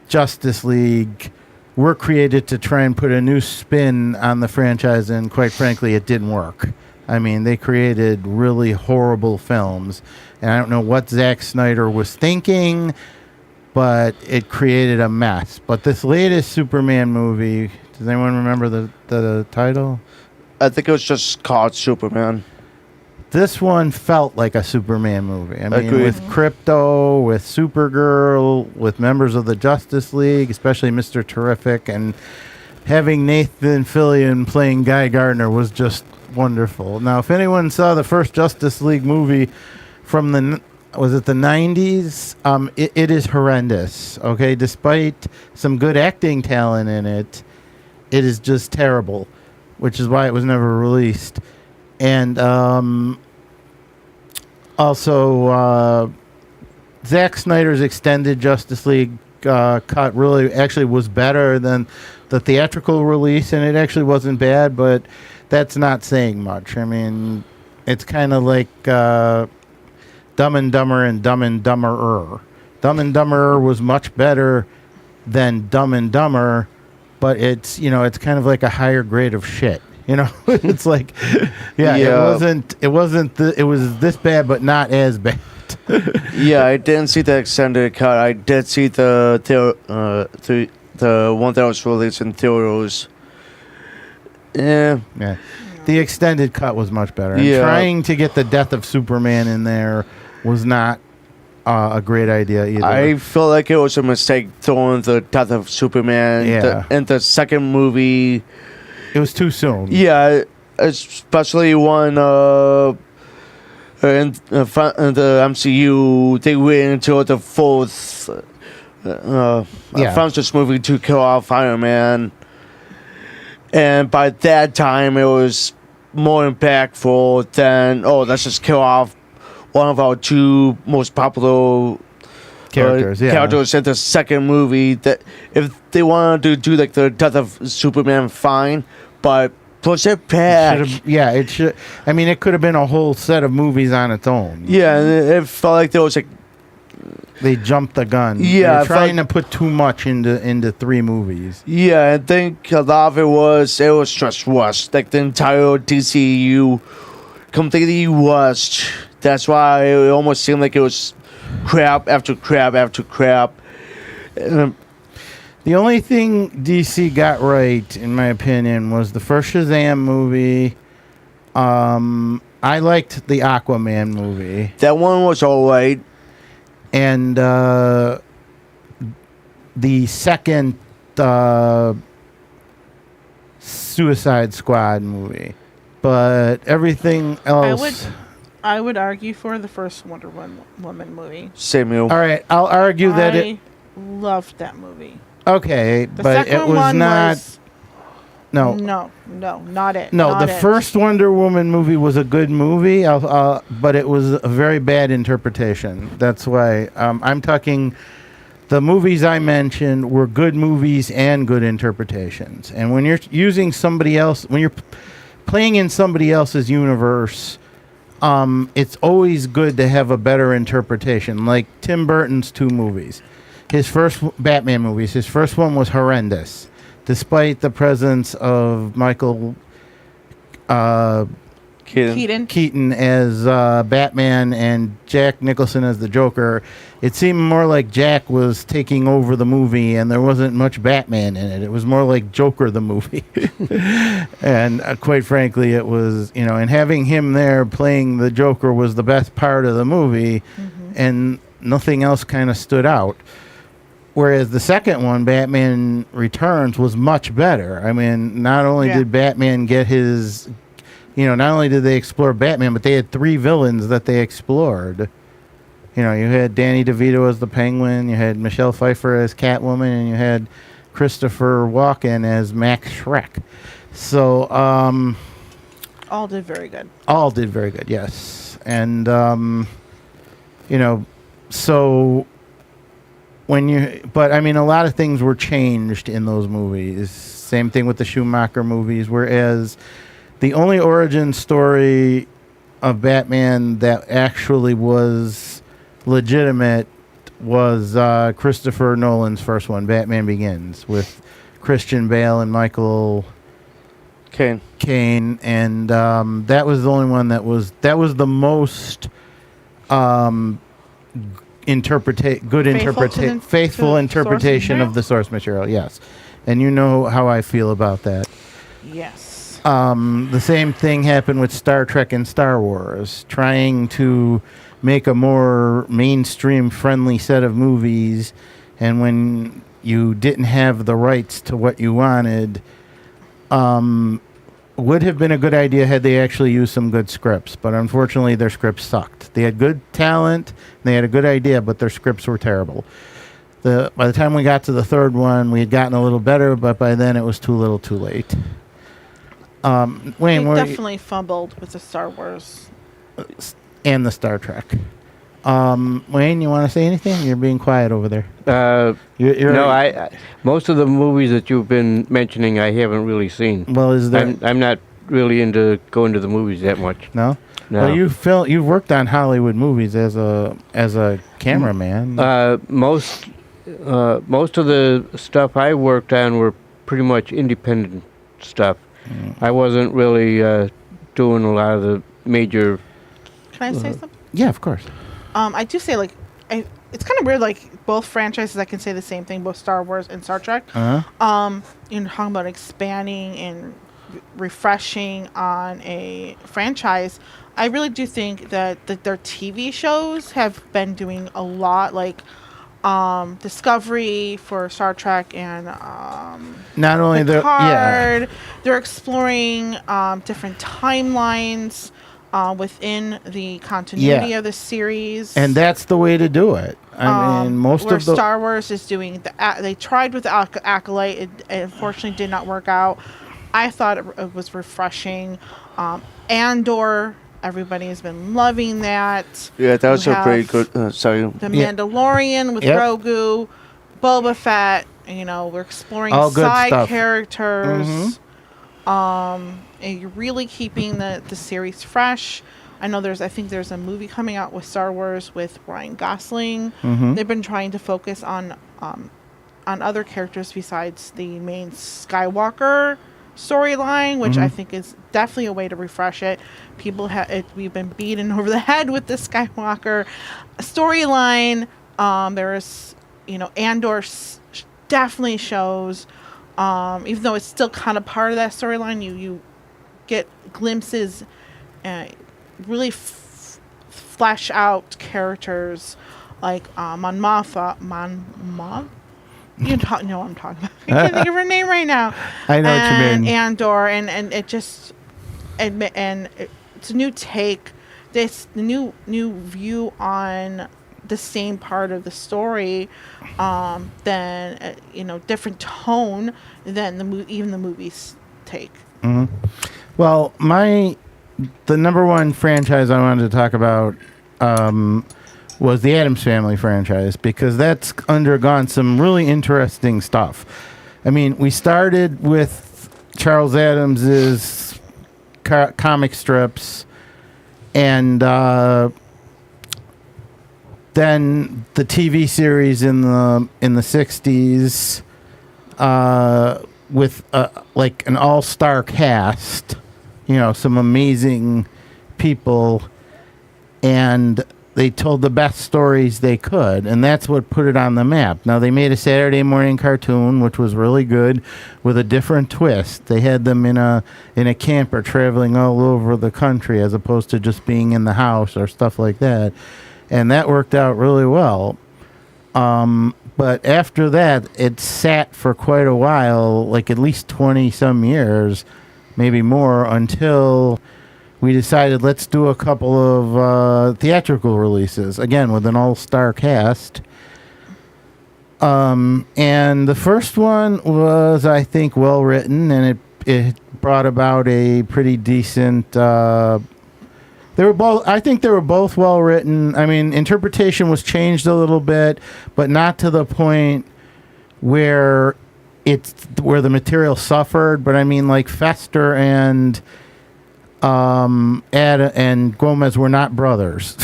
Justice League were created to try and put a new spin on the franchise, and quite frankly, it didn't work. I mean, they created really horrible films, and I don't know what Zack Snyder was thinking, but it created a mess. But this latest Superman movie, does anyone remember the title? I think it was just called Superman. This one felt like a Superman movie. I mean, Agreed. with Krypto, with Supergirl, with members of the Justice League, especially Mr. Terrific, and having Nathan Fillion playing Guy Gardner was just wonderful. Now, if anyone saw the first Justice League movie from the 90s? It is horrendous, okay? Despite some good acting talent in it, it is just terrible, which is why it was never released. And also, Zack Snyder's extended Justice League cut really actually was better than the theatrical release, and it actually wasn't bad, but that's not saying much. I mean, it's kind of like Dumb and Dumber and Dumb and Dumberer. Dumb and Dumberer was much better than Dumb and Dumber, but it's kind of like a higher grade of shit. It's like, it was this bad, but not as bad. Yeah, I didn't see the extended cut. I did see the one that was released in theaters. Yeah. The extended cut was much better. And trying to get the death of Superman in there was not a great idea either. I feel like it was a mistake throwing the death of Superman in the second movie. It was too soon. Yeah, especially when in the MCU they went into the fourth Avengers movie to kill off Iron Man. And by that time, it was more impactful than, let's just kill off one of our two most popular characters in the second movie. That if they wanted to do like the death of Superman, fine, but push it back. It should. I mean, it could have been a whole set of movies on its own. Yeah, and it felt like there was like they jumped the gun. Yeah, they're trying to put too much into 3 movies. Yeah, I think a lot of it was just rushed. Like the entire DCU completely rushed. That's why it almost seemed like it was crap after crap after crap. The only thing DC got right, in my opinion, was the first Shazam movie. I liked the Aquaman movie. That one was all right. And the second Suicide Squad movie. But everything else... I would argue for the first Wonder Woman movie. Samuel. All right, I'll argue that I loved that movie. Okay, The but it second was one not... No. No, not it. No, not the it. first Wonder Woman movie was a good movie, but it was a very bad interpretation. That's why I'm talking. The movies I mentioned were good movies and good interpretations. And when you're using somebody else, when you're playing in somebody else's universe, it's always good to have a better interpretation. Like Tim Burton's 2 movies, his first Batman movies. His first one was horrendous. Despite the presence of Michael Keaton as Batman and Jack Nicholson as the Joker, it seemed more like Jack was taking over the movie and there wasn't much Batman in it. It was more like Joker the movie. And quite frankly, it was, and having him there playing the Joker was the best part of the movie, and nothing else kind of stood out. Whereas the second one, Batman Returns, was much better. I mean, not only did Batman get his, not only did they explore Batman, but they had 3 villains that they explored. You had Danny DeVito as the Penguin, you had Michelle Pfeiffer as Catwoman, and you had Christopher Walken as Max Schreck. So, all did very good. All did very good, yes. And, so... But I mean, a lot of things were changed in those movies. Same thing with the Schumacher movies, whereas the only origin story of Batman that actually was legitimate was Christopher Nolan's first one, Batman Begins, with Christian Bale and Michael Caine, and that was the only one that was the most faithful interpretation of the source material. Yes, and you know how I feel about that. Yes. The same thing happened with Star Trek and Star Wars, trying to make a more mainstream friendly set of movies, and when you didn't have the rights to what you wanted, would have been a good idea had they actually used some good scripts, but unfortunately their scripts sucked. They had good talent, they had a good idea, but their scripts were terrible. By the time we got to the third one, we had gotten a little better, but by then it was too little too late. Wayne, they definitely fumbled with the Star Wars and the Star Trek. Wayne, you want to say anything? You're being quiet over there. I most of the movies that you've been mentioning I haven't really seen. Well, is there? I'm not really into going to the movies that much. No. No. Well, you've worked on Hollywood movies as a cameraman. Most of the stuff I worked on were pretty much independent stuff. I wasn't really doing a lot of the major. Can I say something? Yeah, of course. I do say it's kind of weird. Like both franchises, I can say the same thing. Both Star Wars and Star Trek. Uh-huh. Talking about expanding and refreshing on a franchise. I really do think that their TV shows have been doing a lot, like Discovery for Star Trek and not only Picard. They're exploring different timelines within the continuity of the series, and that's the way to do it. I mean, most where of the Star Wars is doing they tried with Acolyte. It unfortunately did not work out. I thought it was refreshing. Andor. Everybody has been loving that. Yeah, that was a pretty good. Sorry. The Mandalorian with Grogu, Boba Fett. We're exploring all good side stuff. characters. And you're really keeping the series fresh. I know I think there's a movie coming out with Star Wars with Ryan Gosling. They've been trying to focus on other characters besides the main Skywalker storyline, which I think is definitely a way to refresh it. We've been beaten over the head with the Skywalker storyline. There's, Andor definitely shows, even though it's still kind of part of that storyline, you get glimpses, really flesh out characters like Mon Mothma. You know what I'm talking about. I can't think of her name right now. I know what you mean. Andor, and it just, and it's a new take. This new view on the same part of the story, than different tone than even the movies take. Well, the number one franchise I wanted to talk about was the Addams Family franchise, because that's undergone some really interesting stuff. I mean, we started with Charles Addams's comic strips, and then the TV series in the 60s with like an all-star cast, some amazing people, and they told the best stories they could, and that's what put it on the map. Now, they made a Saturday morning cartoon, which was really good, with a different twist. They had them in a camper traveling all over the country, as opposed to just being in the house or stuff like that, and that worked out really well. But after that, it sat for quite a while, like at least 20-some years, maybe more, until we decided let's do a couple of theatrical releases, again, with an all-star cast. And the first one was, I think, well-written, and it brought about a pretty decent... I think they were both well-written. I mean, interpretation was changed a little bit, but not to the point where the material suffered. But I mean, like Fester and Gomez were not brothers.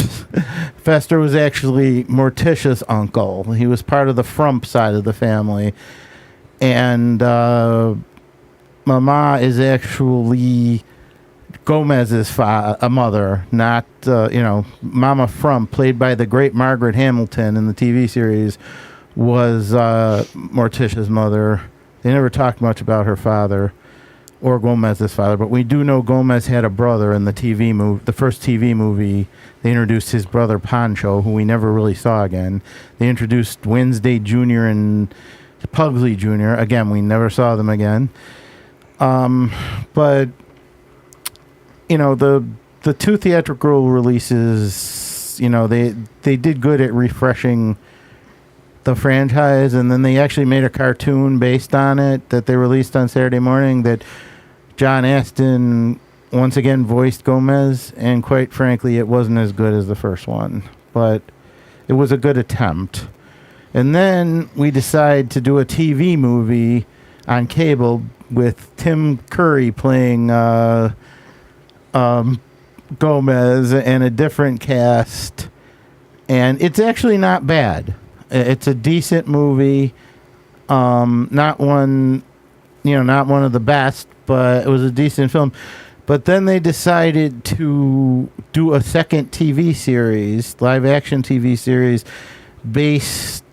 Fester was actually Morticia's uncle. He was part of the Frump side of the family. And Mama is actually Gomez's mother, not, Mama Frump, played by the great Margaret Hamilton in the TV series, was Morticia's mother. They never talked much about her father or Gomez's father, but we do know Gomez had a brother in the TV movie. The first TV movie, they introduced his brother Pancho, who we never really saw again. They introduced Wednesday Jr. and Pugsley Jr. Again, we never saw them again. But the two theatrical releases, they did good at refreshing the franchise, and then they actually made a cartoon based on it that they released on Saturday morning that John Astin once again voiced Gomez, and quite frankly, it wasn't as good as the first one, but it was a good attempt. And then we decided to do a TV movie on cable with Tim Curry playing Gomez and a different cast, and it's actually not bad. It's a decent movie. Not one of the best, but it was a decent film. But then they decided to do a second TV series, live action TV series, based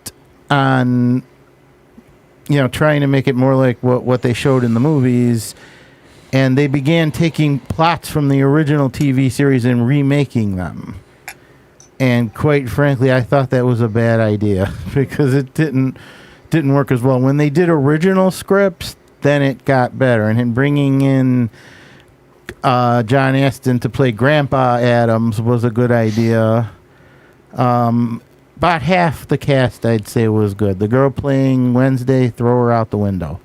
on, trying to make it more like what they showed in the movies. And they began taking plots from the original TV series and remaking them. And quite frankly, I thought that was a bad idea because it didn't work as well. When they did original scripts, then it got better. And in bringing in John Astin to play Grandpa Adams was a good idea. About half the cast, I'd say, was good. The girl playing Wednesday, throw her out the window.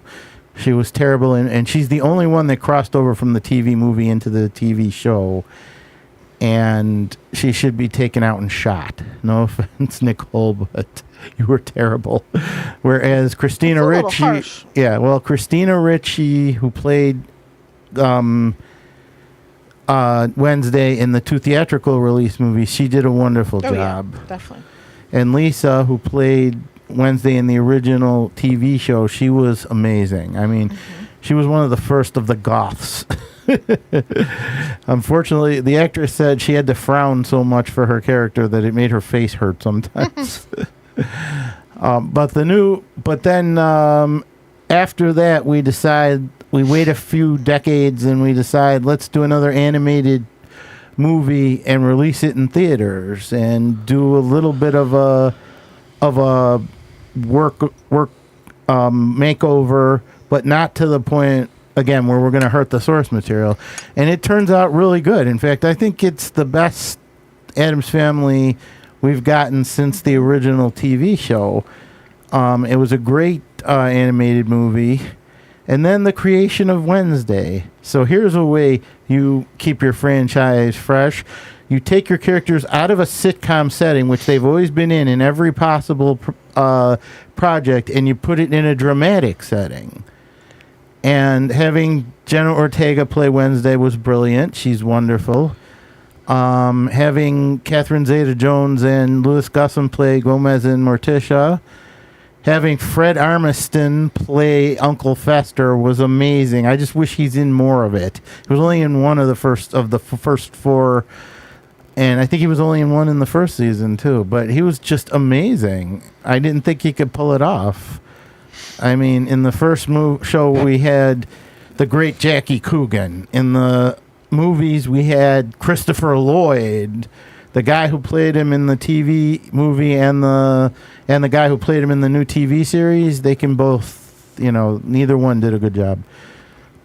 She was terrible, and she's the only one that crossed over from the TV movie into the TV show. And she should be taken out and shot. No offense, Nicole, but you were terrible. Whereas Christina Ricci, Christina Ricci, who played Wednesday in the 2 theatrical release movies, she did a wonderful job. Yeah, definitely. And Lisa, who played Wednesday in the original TV show, she was amazing. I mean, she was one of the first of the goths. Unfortunately, the actress said she had to frown so much for her character that it made her face hurt sometimes. But then after that, we wait a few decades and we decide let's do another animated movie and release it in theaters and do a little bit of a work makeover, but not to the point again where we're going to hurt the source material. And it turns out really good. In fact, I think it's the best Addams Family we've gotten since the original TV show. It was a great animated movie. And then the creation of Wednesday. So here's a way you keep your franchise fresh. You take your characters out of a sitcom setting, which they've always been in every possible project, and you put it in a dramatic setting. And having Jenna Ortega play Wednesday was brilliant. She's wonderful. Having Catherine Zeta-Jones and Louis Gossett play Gomez and Morticia. Having Fred Armisen play Uncle Fester was amazing. I just wish he's in more of it. He was only in one of the first 4, and I think he was only in one in the first season too. But he was just amazing. I didn't think he could pull it off. I mean, in the first show we had the great Jackie Coogan. In the movies we had Christopher Lloyd, the guy who played him in the TV movie and the guy who played him in the new TV series. They can both, neither one did a good job.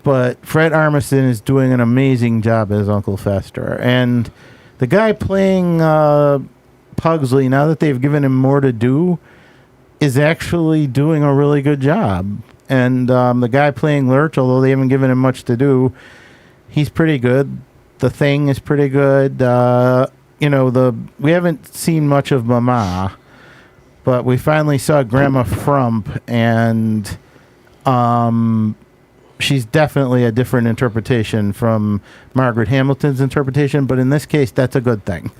But Fred Armisen is doing an amazing job as Uncle Fester. And the guy playing Pugsley, now that they've given him more to do, is actually doing a really good job. And the guy playing Lurch, although they haven't given him much to do, he's pretty good. The Thing is pretty good. We haven't seen much of Mama, but we finally saw Grandma Frump, and she's definitely a different interpretation from Margaret Hamilton's interpretation, but in this case, that's a good thing.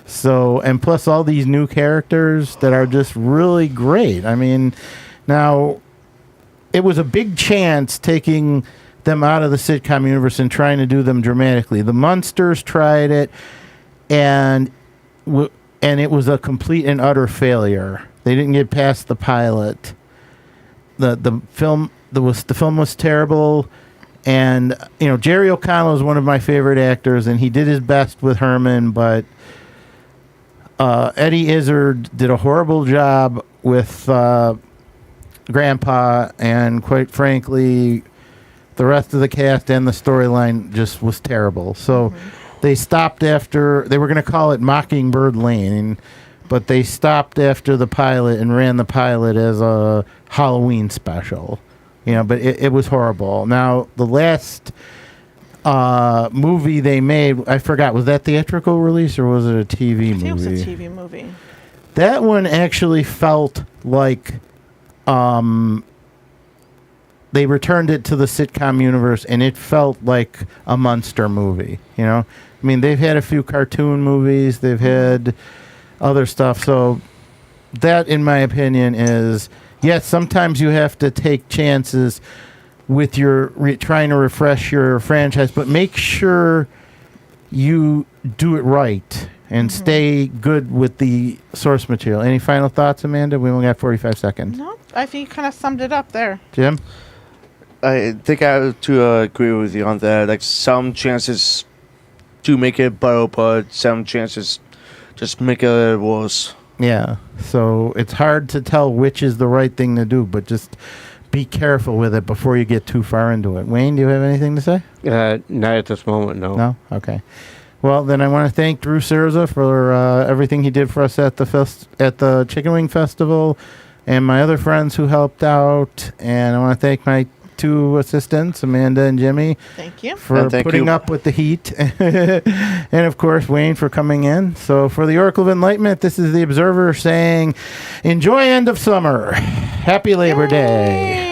So, and plus all these new characters that are just really great. I mean, now, it was a big chance taking them out of the sitcom universe and trying to do them dramatically. The Munsters tried it, and it was a complete and utter failure. They didn't get past the pilot. The film was terrible, and Jerry O'Connell is one of my favorite actors, and he did his best with Herman, but Eddie Izzard did a horrible job with Grandpa, and quite frankly, the rest of the cast and the storyline just was terrible. So they stopped after, they were going to call it Mockingbird Lane, but they stopped after the pilot and ran the pilot as a Halloween special. But it was horrible. Now, the last movie they made, I forgot, was that theatrical release or was it a TV movie? I think it was a TV movie. That one actually felt like they returned it to the sitcom universe, and it felt like a Munster movie. You know, I mean, they've had a few cartoon movies, they've had other stuff. So that, in my opinion, is yes. Sometimes you have to take chances with your trying to refresh your franchise, but make sure you do it right and stay good with the source material. Any final thoughts, Amanda? We only got 45 seconds. No, I think you kind of summed it up there. Jim? I think I have to agree with you on that. Like, some chances to make it better, but some chances just make it worse. Yeah. So it's hard to tell which is the right thing to do, but just be careful with it before you get too far into it. Wayne, do you have anything to say? Not at this moment, no. No? Okay. Well, then I want to thank Drew Cerza for everything he did for us at the Chicken Wing Festival, and my other friends who helped out. And I want to thank my two assistants, Amanda and Jimmy. Thank you. For putting up with the heat. And, of course, Wayne for coming in. So for the Oracle of Enlightenment, this is the Observer saying, enjoy end of summer. Happy Labor Day.